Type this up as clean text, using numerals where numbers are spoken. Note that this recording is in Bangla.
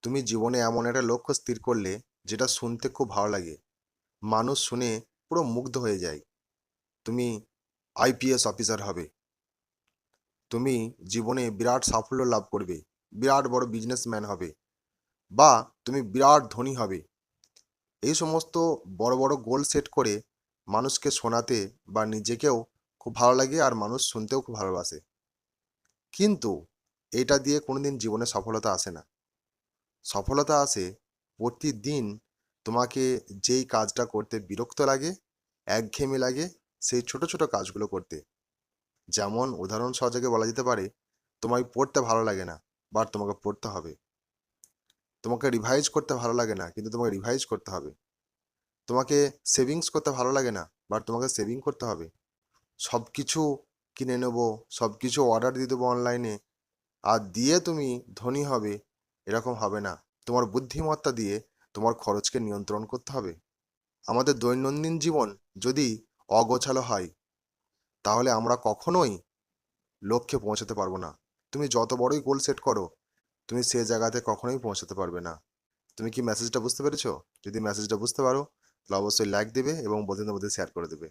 তুমি জীবনে এমন একটা লক্ষ্য স্থির করলে যেটা শুনতে খুব ভালো লাগে, মানুষ শুনে পুরো মুগ্ধ হয়ে যায়। তুমি আইপিএস অফিসার হবে, তুমি জীবনে বিরাট সাফল্য লাভ করবে, বিরাট বড় বিজনেসম্যান হবে, বা তুমি বিরাট ধনী হবে। এই সমস্ত বড় বড় গোল সেট করে মানুষকে শোনাতে বা নিজেকেও খুব ভালো লাগে, আর মানুষ শুনতেও খুব ভালোবাসে। কিন্তু এটা দিয়ে কোনোদিন জীবনে সফলতা আসে না। সফলতা আসে প্রতিদিন তোমাকে যেই কাজটা করতে বিরক্ত লাগে, একঘেয়েমি লাগে, সেই ছোট ছোট কাজগুলো করতে। যেমন উদাহরণ সহযোগে বলা যেতে পারে, তোমায় পড়তে ভালো লাগে না, বাট তোমাকে পড়তে হবে। তোমাকে রিভাইজ করতে ভালো লাগে না, কিন্তু তোমাকে রিভাইজ করতে হবে। তোমাকে সেভিংস করতে ভালো লাগে না, বাট তোমাকে সেভিং করতে হবে। সব কিছু কিনে নেবো, সব কিছু অর্ডার দিয়ে দেবো অনলাইনে, আর দিয়ে তুমি ধনী হবে, এরকম হবে না। তোমার বুদ্ধিমত্তা দিয়ে তোমার খরচকে নিয়ন্ত্রণ করতে হবে। আমাদের দৈনন্দিন জীবন যদি অগোছালো হয়, তাহলে আমরা কখনোই লক্ষ্যে পৌঁছাতে পারবো না। তুমি যত বড়ই গোল সেট করো, তুমি সে জায়গাতে কখনোই পৌঁছাতে পারবে না। তুমি কি মেসেজটা বুঝতে পেরেছো? যদি মেসেজটা বুঝতে পারো, তাহলে অবশ্যই লাইক দেবে এবং বন্ধুদের মধ্যে শেয়ার করে দেবে।